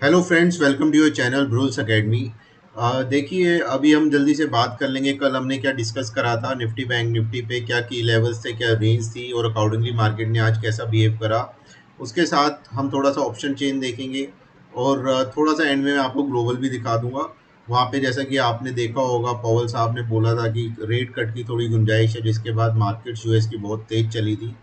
Hello friends, welcome to your channel Brules Academy. देखिए, अभी हम जल्दी से बात कर लेंगे। कल हमने क्या डिस्कस करा था, निफ्टी बैंक निफ्टी पे क्या की लेवल्स थे, क्या रेंज थी और अकॉर्डिंगली मार्केट ने आज कैसा बिहेव करा। उसके साथ हम थोड़ा सा ऑप्शन चेन देखेंगे और थोड़ा सा एंड में मैं आपको ग्लोबल भी दिखा दूंगा। वहाँ पे जैसा कि आपने देखा होगा, पॉवल साहब ने बोला था कि रेट कट की थोड़ी गुंजाइश है, जिसके बाद मार्केट यूएस की बहुत तेज चली थी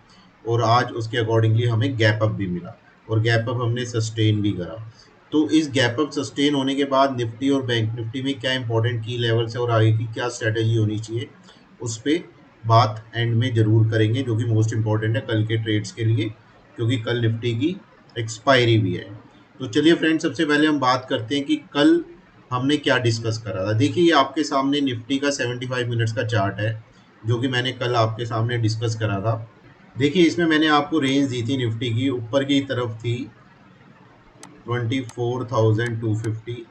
और आज उसके अकॉर्डिंगली हमें गैप अप भी मिला और गैप अप हमने सस्टेन भी करा। तो इस गैप अप सस्टेन होने के बाद निफ्टी और बैंक निफ्टी में क्या इंपॉर्टेंट की लेवल्स है और आगे की क्या स्ट्रेटेजी होनी चाहिए, उस पर बात एंड में ज़रूर करेंगे, जो कि मोस्ट इंपॉर्टेंट है कल के ट्रेड्स के लिए, क्योंकि कल निफ्टी की एक्सपायरी भी है। तो चलिए फ्रेंड्स, सबसे पहले हम बात करते हैं कि कल हमने क्या डिस्कस करा था। देखिए, ये आपके सामने निफ्टी का 75 मिनट्स का चार्ट है, जो कि मैंने कल आपके सामने डिस्कस करा था। देखिए, इसमें मैंने आपको रेंज दी थी निफ्टी की, ऊपर की तरफ थी 24,250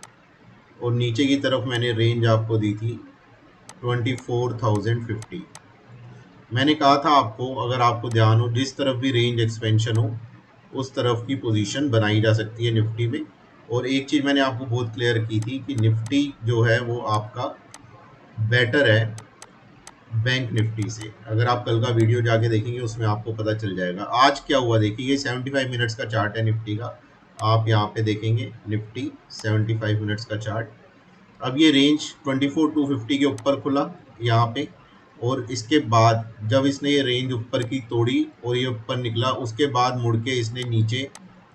और नीचे की तरफ मैंने रेंज आपको दी थी 24,050। मैंने कहा था आपको, अगर आपको ध्यान हो, जिस तरफ भी रेंज एक्सपेंशन हो उस तरफ की पोजीशन बनाई जा सकती है निफ्टी में। और एक चीज़ मैंने आपको बहुत क्लियर की थी कि निफ्टी जो है वो आपका बेटर है बैंक निफ्टी से। अगर आप कल का वीडियो जाके देखेंगे उसमें आपको पता चल जाएगा। आज क्या हुआ, देखिए, ये 75 मिनट्स का चार्ट है निफ्टी का। आप यहाँ पे देखेंगे निफ्टी 75 मिनट्स का चार्ट। अब ये रेंज 24,250 के ऊपर खुला यहाँ पे, और इसके बाद जब इसने ये रेंज ऊपर की तोड़ी और ये ऊपर निकला, उसके बाद मुड़ के इसने नीचे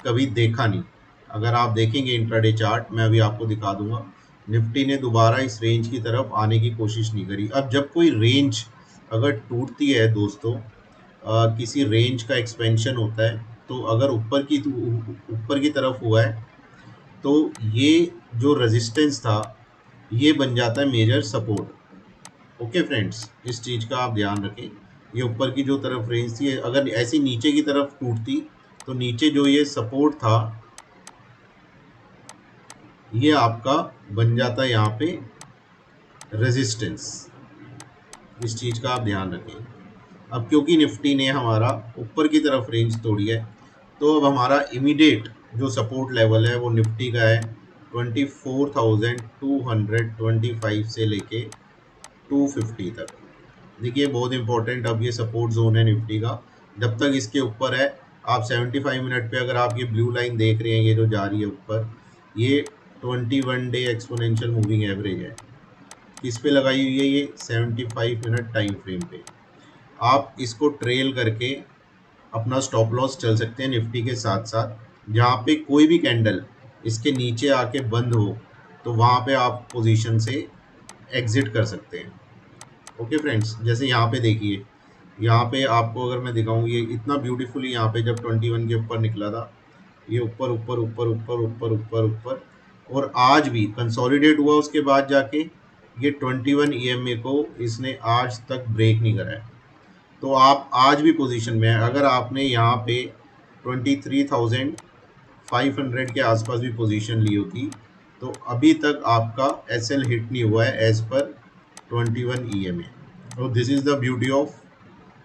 कभी देखा नहीं। अगर आप देखेंगे इंट्राडे चार्ट, मैं अभी आपको दिखा दूंगा, निफ्टी ने दोबारा इस रेंज की तरफ आने की कोशिश नहीं करी। अब जब कोई रेंज अगर टूटती है दोस्तों, किसी रेंज का एक्सपेंशन होता है, तो अगर ऊपर की तरफ हुआ है, तो ये जो रेजिस्टेंस था ये बन जाता है मेजर सपोर्ट। ओके फ्रेंड्स, इस चीज़ का आप ध्यान रखें। ये ऊपर की जो तरफ रेंज थी, अगर ऐसी नीचे की तरफ टूटती तो नीचे जो ये सपोर्ट था ये आपका बन जाता है यहाँ पे रेजिस्टेंस। इस चीज़ का आप ध्यान रखें। अब क्योंकि निफ्टी ने हमारा ऊपर की तरफ रेंज तोड़ी है, तो अब हमारा इमीडिएट जो सपोर्ट लेवल है वो निफ्टी का है 24,225 से लेके 250 तक। देखिए, बहुत इंपॉर्टेंट अब ये सपोर्ट जोन है निफ्टी का। जब तक इसके ऊपर है, आप 75 मिनट पे अगर आप ये ब्लू लाइन देख रहे हैं, ये जो जा रही है ऊपर, ये 21 डे एक्सपोनेंशियल मूविंग एवरेज है। किस पे लगाई हुई है ये? 75 मिनट टाइम फ्रेम पे। आप इसको ट्रेल करके अपना स्टॉप लॉस चल सकते हैं निफ्टी के साथ साथ। जहाँ पे कोई भी कैंडल इसके नीचे आके बंद हो, तो वहाँ पे आप पोजीशन से एग्जिट कर सकते हैं। ओके फ्रेंड्स, जैसे यहाँ पे देखिए, यहाँ पे आपको अगर मैं दिखाऊँ, ये इतना ब्यूटीफुली यहाँ पे जब 21 के ऊपर निकला था, ये ऊपर ऊपर ऊपर ऊपर ऊपर ऊपर ऊपर, और आज भी कंसोलिडेट हुआ। उसके बाद जाके ये 21 ईएमए को इसने आज तक ब्रेक नहीं करा है। तो आप आज भी पोजीशन में है। अगर आपने यहाँ पे 23,500 के आसपास भी पोजीशन ली होती, तो अभी तक आपका एसएल हिट नहीं हुआ है एज पर 21 ईएमए। तो this is the beauty of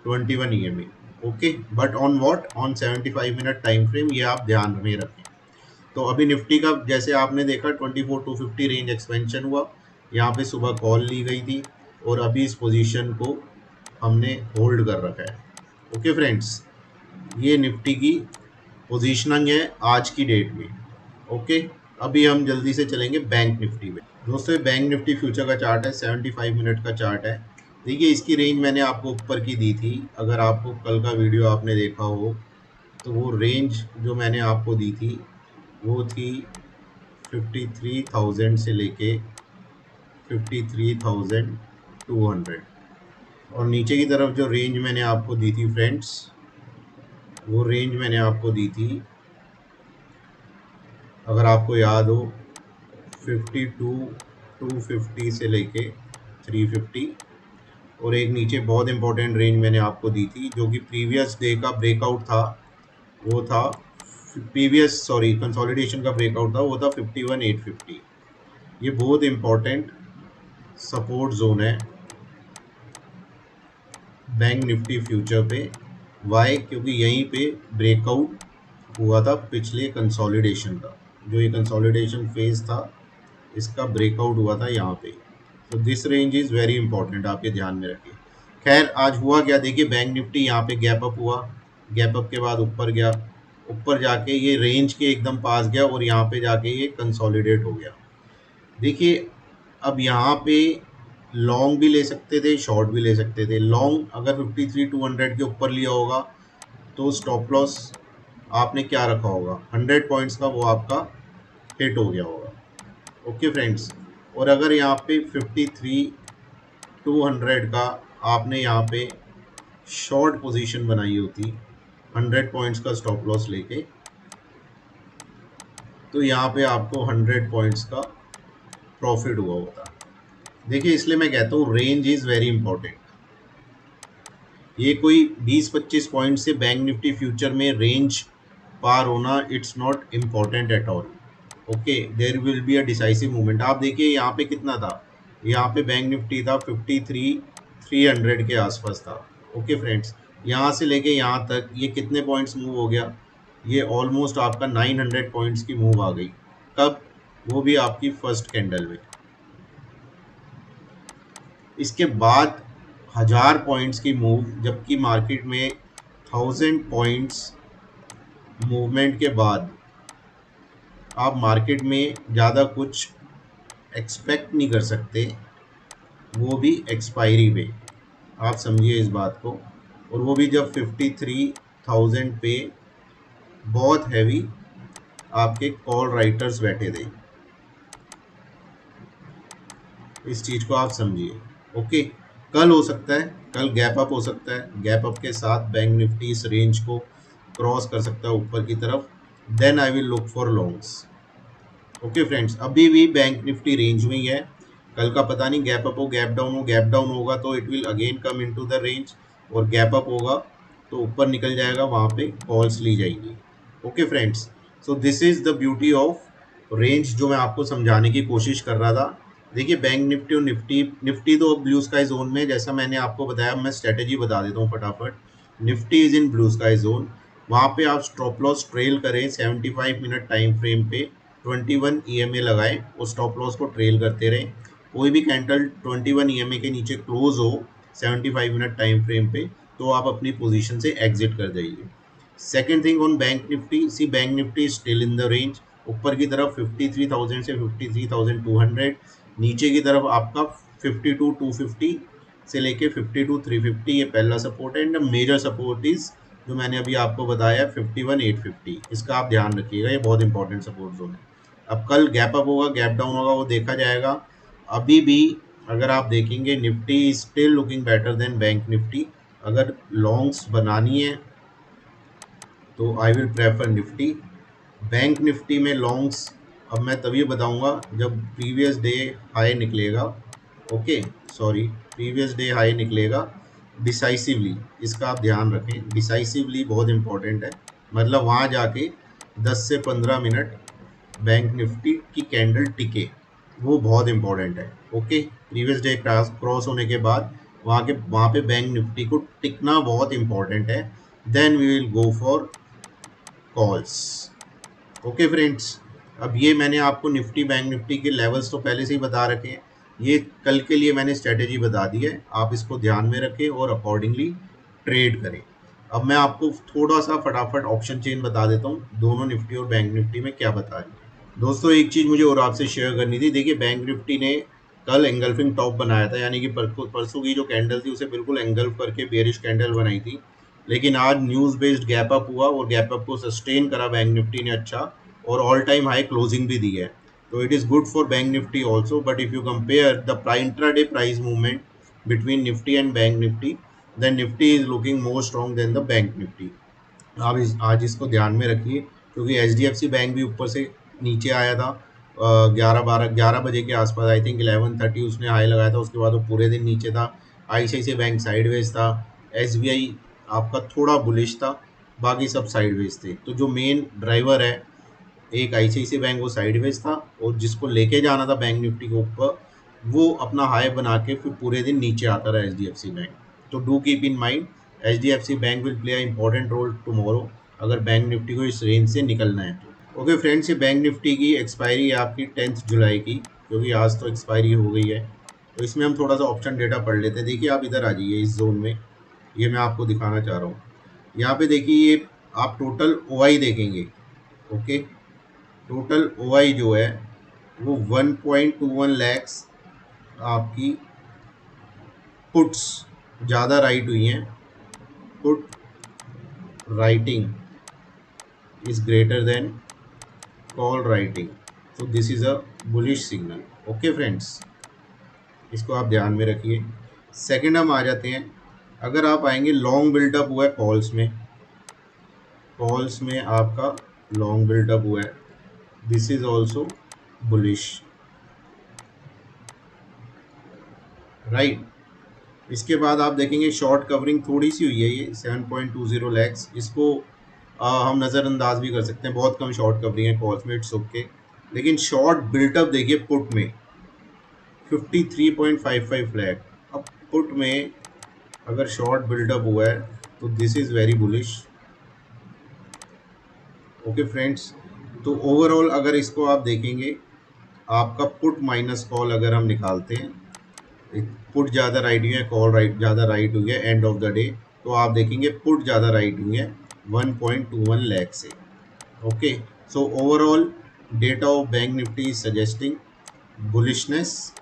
21 EMA. Okay, but on what, on 75 minute time frame, ये आप ध्यान में रखें। तो अभी निफ्टी का जैसे आपने देखा 24,250 रेंज एक्सपेंशन हुआ, यहाँ पे सुबह कॉल ली गई थी और अभी इस पोजीशन को हमने होल्ड कर रखा है। ओके फ्रेंड्स, ये निफ्टी की पोजीशनिंग है आज की डेट में। ओके, अभी हम जल्दी से चलेंगे बैंक निफ्टी में। दोस्तों, बैंक निफ्टी फ्यूचर का चार्ट है, 75 मिनट का चार्ट है। देखिए, इसकी रेंज मैंने आपको ऊपर की दी थी। अगर आपको कल का वीडियो आपने देखा हो, तो वो रेंज जो मैंने आपको दी थी वो थी 53,000 से लेके 53,200। और नीचे की तरफ जो रेंज मैंने आपको दी थी फ्रेंड्स, वो रेंज मैंने आपको दी थी, अगर आपको याद हो, 52,250 से लेके 350। और एक नीचे बहुत इंपॉर्टेंट रेंज मैंने आपको दी थी, जो कि प्रीवियस डे का ब्रेकआउट था। वो था प्रीवियस, सॉरी, कंसोलिडेशन का ब्रेकआउट था, वो था 51,850। ये बहुत इंपॉर्टेंट सपोर्ट जोन है बैंक निफ्टी फ्यूचर पे। वाई? क्योंकि यहीं पे ब्रेकआउट हुआ था पिछले कंसोलिडेशन का। जो ये कंसोलिडेशन फेज था इसका ब्रेकआउट हुआ था यहाँ पे। तो this range is very important, आप ये ध्यान में रखिए। खैर आज हुआ क्या, देखिए बैंक निफ्टी यहाँ पे गैप अप हुआ, गैप अप के बाद ऊपर गया, ऊपर जाके ये रेंज के एकदम पास गया और यहाँ पे जाके ये कंसोलिडेट हो गया। देखिए अब यहाँ पे लॉन्ग भी ले सकते थे, शॉर्ट भी ले सकते थे। लॉन्ग अगर 53,200 के ऊपर लिया होगा तो स्टॉप लॉस आपने क्या रखा होगा, 100 पॉइंट्स का, वो आपका हिट हो गया होगा। ओके फ्रेंड्स, और अगर यहाँ पे 53,200 का आपने यहाँ पे शॉर्ट पोजीशन बनाई होती 100 पॉइंट्स का स्टॉप लॉस लेके, तो यहाँ पे आपको 100 पॉइंट्स का प्रॉफिट हुआ होता। देखिए इसलिए मैं कहता हूँ रेंज इज़ वेरी इंपॉर्टेंट। ये कोई 20-25 पॉइंट से बैंक निफ्टी फ्यूचर में रेंज पार होना it's not important at all. Okay, there will be a decisive movement. आप देखिए यहाँ पे कितना था, यहाँ पे बैंक निफ्टी था 53,300 के आसपास था। ओके फ्रेंड्स, यहाँ से लेके यहाँ तक ये कितने पॉइंट्स मूव हो गया, ये ऑलमोस्ट आपका 900 पॉइंट्स की मूव आ गई। कब, वो भी आपकी फर्स्ट कैंडल में। इसके बाद 1000 पॉइंट्स की मूव, जबकि मार्केट में 1000 पॉइंट्स मूवमेंट के बाद आप मार्केट में ज़्यादा कुछ एक्सपेक्ट नहीं कर सकते, वो भी एक्सपायरी पे। आप समझिए इस बात को, और वो भी जब 53,000 पे बहुत हैवी आपके कॉल राइटर्स बैठे थे। इस चीज़ को आप समझिए। ओके, कल हो सकता है, कल गैप अप हो सकता है, गैप अप के साथ बैंक निफ्टी इस रेंज को क्रॉस कर सकता है ऊपर की तरफ, then I will look for longs. Okay friends, अभी भी बैंक निफ्टी रेंज में ही है, कल का पता नहीं गैप अप हो गैप डाउन हो, गैप डाउन होगा तो it will again come into the range, और गैप अप होगा तो ऊपर निकल जाएगा, वहाँ पे कॉल्स ली जाएगी। Okay friends, so this is the beauty of range जो मैं आपको समझाने की कोशिश कर रहा था। देखिए बैंक निफ्टी और निफ्टी तो ब्लू स्काई जोन में, जैसा मैंने आपको बताया, मैं स्ट्रेटेजी बता देता हूँ फटाफट। Nifty is in blue sky zone, वहाँ पे आप स्टॉप लॉस ट्रेल करें 75 मिनट टाइम फ्रेम पे, 21 EMA लगाएं और स्टॉप लॉस को ट्रेल करते रहें। कोई भी कैंडल 21 EMA के नीचे क्लोज हो 75 मिनट टाइम फ्रेम पे, तो आप अपनी पोजीशन से एग्जिट कर जाइए। Second thing on bank Nifty, see bank Nifty still in the range, ऊपर की तरफ 53,000 से 53,200, नीचे की तरफ आपका 52,250 से लेके 52,350, ये पहला सपोर्ट है। एंड मेजर सपोर्ट इज जो मैंने अभी आपको बताया 51,850, इसका आप ध्यान रखिएगा, ये बहुत इंपॉर्टेंट सपोर्ट जोन है। अब कल गैप अप होगा गैप डाउन होगा वो देखा जाएगा। अभी भी अगर आप देखेंगे Nifty still looking better than bank Nifty. अगर लॉन्ग्स बनानी है तो I will prefer Nifty. Bank Nifty में लॉन्ग्स अब मैं तभी बताऊंगा जब प्रीवियस डे हाई निकलेगा। Okay, sorry, previous day high निकलेगा डिसाइसिवली, इसका आप ध्यान रखें। डिसाइसिवली बहुत इंपॉर्टेंट है, मतलब वहाँ जाके 10 से 15 मिनट बैंक निफ्टी की कैंडल टिके, वो बहुत इंपॉर्टेंट है। ओके, प्रीवियस डे क्रॉस होने के बाद वहाँ पे बैंक निफ्टी को टिकना बहुत इंपॉर्टेंट है। Then we will go for calls. Okay friends, अब ये मैंने आपको निफ्टी बैंक निफ्टी के लेवल्स तो पहले से ही बता रखे हैं, ये कल के लिए मैंने स्ट्रेटेजी बता दी है, आप इसको ध्यान में रखें और अकॉर्डिंगली ट्रेड करें। अब मैं आपको थोड़ा सा फटाफट ऑप्शन चेन बता देता हूँ, दोनों निफ्टी और बैंक निफ्टी में क्या बता रही है। दोस्तों एक चीज़ मुझे और आपसे शेयर करनी थी। देखिए बैंक निफ्टी ने कल एंगल्फिंग टॉप बनाया था, यानी कि परसों की जो कैंडल थी उसे बिल्कुल एंगल्फ करके बेरिश कैंडल बनाई थी, लेकिन आज न्यूज़ बेस्ड गैप अप हुआ और गैप अप को सस्टेन करा बैंक निफ्टी ने अच्छा, और ऑल टाइम हाई क्लोजिंग भी दी है। तो it is good for bank Nifty also, but if you compare the intraday price movement between Nifty and bank Nifty, then Nifty is looking more strong than the bank Nifty. आप आज इसको ध्यान में रखिए, क्योंकि HDFC बैंक भी ऊपर से नीचे आया था 11 बजे के आसपास, आई थिंक 11:30 उसने हाई लगाया था, उसके बाद वो पूरे दिन नीचे था। ICICI बैंक साइडवेज था, SBI आपका थोड़ा बुलिश था, बाकी सब साइडवेज थे। तो जो मेन ड्राइवर है एक ICICI बैंक, वो साइडवेज था, और जिसको लेके जाना था बैंक निफ्टी के ऊपर वो अपना हाई बना के फिर पूरे दिन नीचे आता रहा HDFC बैंक। तो do keep in mind HDFC bank will play a important role tomorrow, अगर बैंक निफ्टी को इस रेंज से निकलना है तो। ओके फ्रेंड्स, ये बैंक निफ्टी की एक्सपायरी है आपकी 10 जुलाई की, क्योंकि आज तो एक्सपायरी हो गई है। तो इसमें हम थोड़ा सा ऑप्शन डेटा पढ़ लेते हैं। देखिए आप इधर आ जाइए इस जोन में, ये मैं आपको दिखाना चाह रहा हूँ। यहाँ पे देखिए ये आप टोटल ओआई देखेंगे। ओके, टोटल ओआई जो है वो 1.21 लैक्स आपकी पुट्स ज़्यादा राइट हुई हैं। Put writing is greater than call writing, so this is a bullish signal। Okay friends, इसको आप ध्यान में रखिए। सेकंड हम आ जाते हैं, अगर आप आएंगे लॉन्ग बिल्डअप हुआ है कॉल्स में, कॉल्स में आपका लॉन्ग बिल्डअप हुआ है, this is also bullish, right. इसके बाद आप देखेंगे शॉर्ट कवरिंग थोड़ी सी हुई है, ये 7.20 लैक्स, इसको हम नज़रअंदाज भी कर सकते हैं, बहुत कम शॉर्ट कवरिंग है कॉल्स में, इट्स ओके। लेकिन शॉर्ट बिल्टअप देखिए पुट में 53.55 लैख। अब पुट में अगर शॉर्ट बिल्डअप हुआ है तो this is very bullish. Okay friends, तो ओवरऑल अगर इसको आप देखेंगे, आपका पुट माइनस कॉल अगर हम निकालते हैं, पुट ज़्यादा राइट हुई है, कॉल राइट ज़्यादा राइट हुई है एंड ऑफ द डे, तो आप देखेंगे पुट ज़्यादा राइट हुई है 1.21 लैख से। Okay, so overall data of bank Nifty suggesting bullishness.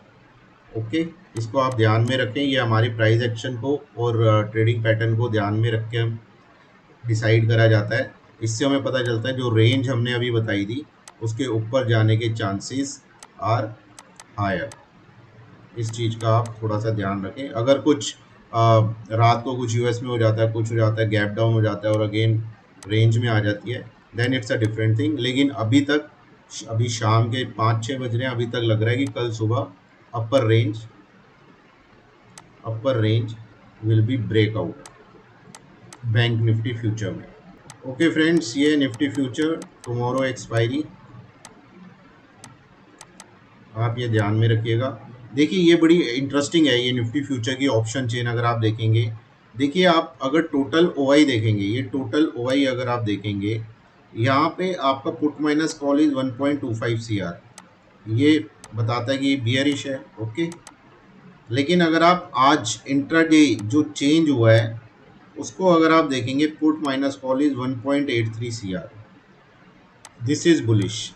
Okay, इसको आप ध्यान में रखें, ये हमारी प्राइस एक्शन को और ट्रेडिंग पैटर्न को ध्यान में रख के हम डिसाइड करा जाता है। इससे हमें पता चलता है जो रेंज हमने अभी बताई थी उसके ऊपर जाने के चांसेस आर हायर। इस चीज़ का आप थोड़ा सा ध्यान रखें। अगर कुछ रात को कुछ यूएस में हो जाता है, कुछ हो जाता है, गैप डाउन हो जाता है और अगेन रेंज में आ जाती है, then it's a different thing. लेकिन अभी तक, अभी शाम के 5-6 बज रहे हैं, अभी तक लग रहा है कि कल सुबह अपर range will be breakout bank Nifty future में। ओके फ्रेंड्स, ये निफ्टी फ्यूचर टुमारो एक्सपायरी, आप ये ध्यान में रखिएगा। देखिए ये बड़ी इंटरेस्टिंग है ये निफ्टी फ्यूचर की ऑप्शन चेन। अगर आप देखेंगे, देखिए आप अगर टोटल ओआई देखेंगे, ये टोटल ओआई अगर आप देखेंगे, यहाँ पे आपका put minus call is 1.25 CR, ये बताता है कि ये बियरिश है। ओके, लेकिन अगर आप आज इंट्राडे जो चेंज हुआ है उसको अगर आप देखेंगे, put minus call is 1.83 CR, this is bullish,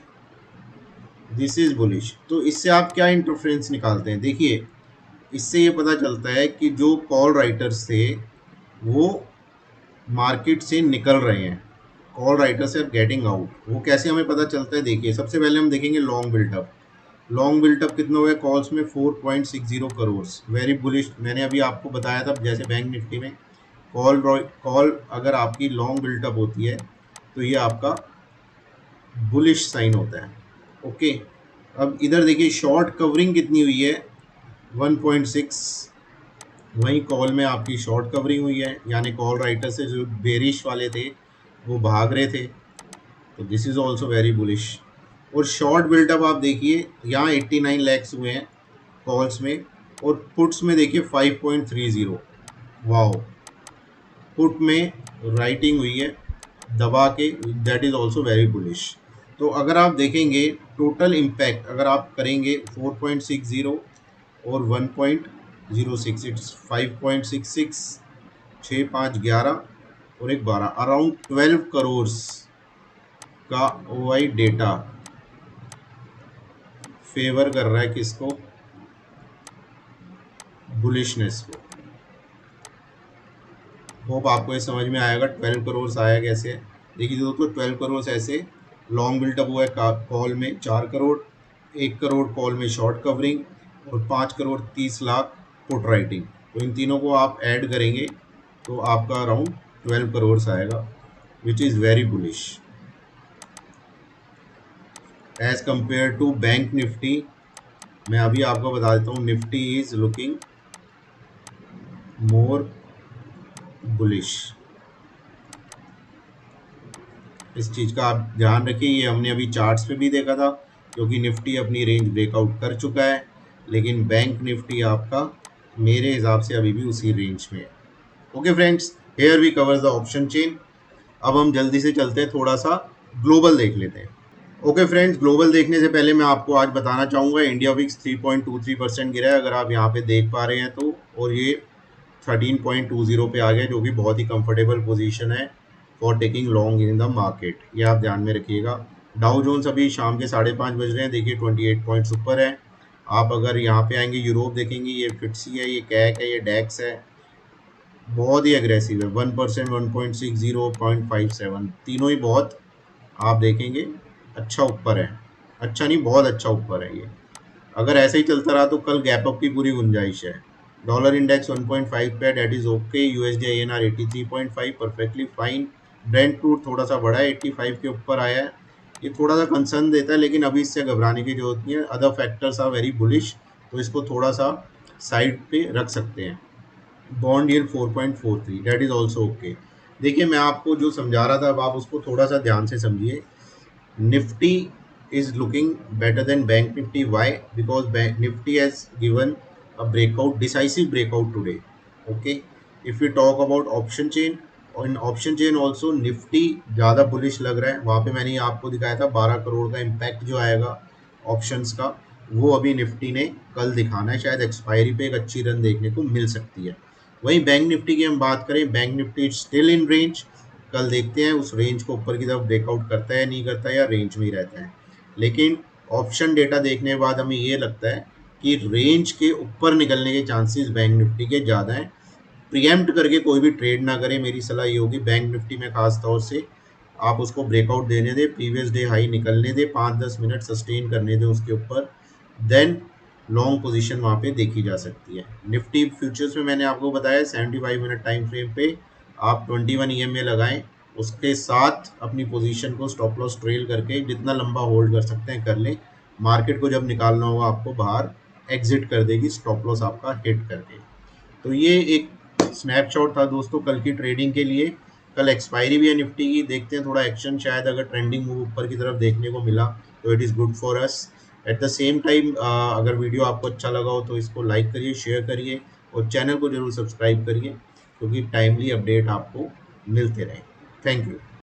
this is bullish. तो इससे आप क्या इंटरफ्रेंस निकालते हैं? देखिए इससे ये पता चलता है कि जो कॉल राइटर्स थे वो मार्केट से निकल रहे हैं, call writers are getting out. वो कैसे हमें पता चलता है? देखिए सबसे पहले हम देखेंगे लॉन्ग बिल्टअप। लॉन्ग बिल्टअप कितना हुआ है कॉल्स में? 4.60 करोड़, वेरी बुलिश। मैंने अभी आपको बताया था जैसे बैंक निफ्टी में कॉल अगर आपकी लॉन्ग बिल्टअप होती है तो ये आपका बुलिश साइन होता है। ओके, अब इधर देखिए शॉर्ट कवरिंग कितनी हुई है? 1.6। वहीं कॉल में आपकी शॉर्ट कवरिंग हुई है, यानी कॉल राइटर से जो बेरिश वाले थे वो भाग रहे थे, तो this is also very bullish. और शॉर्ट बिल्टअप आप देखिए, यहाँ 89 लैक्स हुए हैं कॉल्स में, और पुट्स में देखिए 5.30। वाओ, पुट में राइटिंग हुई है दबा के, that is also very bullish. तो अगर आप देखेंगे टोटल इम्पैक्ट अगर आप करेंगे 4.60 और 1.06, इट्स 5.66, 6, 5, 11 और एक 12, अराउंड 12 करोड़ का ओआई डेटा फेवर कर रहा है किसको? बुलिशनेस को। होप आपको ये समझ में आएगा 12 करोड़ आया कैसे। देखिए दोस्तों 12 करोड़ ऐसे लॉन्ग बिल्टअप हुआ है कॉल में 4 करोड़, 1 करोड़ कॉल में शॉर्ट कवरिंग और 5 करोड़ 30 लाख पुट राइटिंग। तो इन तीनों को आप ऐड करेंगे तो आपका अराउंड 12 करोड़ आएगा, which is very bullish as compare to bank Nifty. मैं अभी आपको बता देता हूँ, Nifty is looking more bullish. इस चीज़ का आप ध्यान रखिए। ये हमने अभी चार्ट्स पे भी देखा था, क्योंकि निफ्टी अपनी रेंज ब्रेकआउट कर चुका है, लेकिन बैंक निफ्टी आपका मेरे हिसाब से अभी भी उसी रेंज में है। Okay friends, here we cover the option chain. अब हम जल्दी से चलते हैं, थोड़ा सा ग्लोबल देख लेते हैं। ओके फ्रेंड्स, ग्लोबल देखने से पहले मैं आपको आज बताना चाहूँगा इंडिया विक्स 3.23% गिरा है, अगर आप यहाँ पे देख पा रहे हैं तो। और ये 13.20 पे आ गया, जो कि बहुत ही कंफर्टेबल पोजीशन है for taking long in the market, ये आप ध्यान में रखिएगा। डाउ जोन्स अभी शाम के 5:30 बज रहे हैं, देखिए 28 पॉइंट्स ऊपर है। आप अगर यहाँ पे आएंगे, यूरोप देखेंगे, ये फिट्सी है, ये कैक है, ये डैक्स है, बहुत ही एग्रेसिव है। 1%, 1.60, 0.57, तीनों ही बहुत आप देखेंगे अच्छा ऊपर है। अच्छा नहीं, बहुत अच्छा ऊपर है ये। अगर ऐसे ही चलता रहा तो कल गैप अप की पूरी गुंजाइश है। डॉलर इंडेक्स 1.5 पे, that is okay. USD INR 83.5, perfectly fine. Brent crude थोड़ा सा बढ़ा है, 85 के ऊपर आया है, ये थोड़ा सा कंसर्न देता है, लेकिन अभी इससे घबराने की जरूरत नहीं है। Other factors are very bullish, तो इसको थोड़ा सा साइड पे रख सकते हैं। Bond yield 4.43, that is also okay. देखिए, मैं आपको जो समझा रहा था, अब आप उसको थोड़ा सा ध्यान से समझिए। Nifty is looking better than Bank Nifty. Why? Because Bank Nifty has given a breakout, decisive breakout today. Okay. If we talk about option chain, in option chain also Nifty ज़्यादा बुलिश लग रहा है। वहाँ पे मैंने आपको दिखाया था 12 करोड़ का इम्पैक्ट जो आएगा ऑप्शंस का, वो अभी निफ्टी ने कल दिखाना है। शायद एक्सपायरी पे एक अच्छी रन देखने को मिल सकती है। वहीं बैंक निफ्टी की हम बात करें, bank Nifty still in range. कल देखते हैं उस रेंज को ऊपर की तरफ ब्रेकआउट करता है, नहीं करता है, या रेंज में ही रहता है। लेकिन ऑप्शन डेटा देखने के बाद हमें ये लगता है कि रेंज के ऊपर निकलने के चांसेस बैंक निफ्टी के ज़्यादा हैं। प्रीएम्प्ट करके कोई भी ट्रेड ना करें, मेरी सलाह ये होगी। बैंक निफ्टी में खास तौर से आप उसको ब्रेकआउट देने दें, प्रीवियस डे हाई निकलने दें, 5-10 मिनट सस्टेन करने दें उसके ऊपर, देन लॉन्ग पोजीशन वहाँ पे देखी जा सकती है। निफ्टी फ्यूचर्स में मैंने आपको बताया 75 मिनट टाइम फ्रेम पे आप 21 ईएमए लगाएं, उसके साथ अपनी पोजीशन को स्टॉप लॉस ट्रेल करके जितना लंबा होल्ड कर सकते हैं कर लें। मार्केट को जब निकालना होगा आपको बाहर एग्जिट कर देगी स्टॉप लॉस आपका हिट करके। तो ये एक स्नैपशॉट था दोस्तों कल की ट्रेडिंग के लिए। कल एक्सपायरी भी है निफ्टी की, देखते हैं थोड़ा एक्शन, शायद अगर ट्रेंडिंग मूव ऊपर की तरफ देखने को मिला तो it is good for us. At the same time अगर वीडियो आपको अच्छा लगा हो तो इसको लाइक करिए, शेयर करिए, और चैनल को जरूर सब्सक्राइब करिए, क्योंकि टाइमली अपडेट आपको मिलते रहे। Thank you.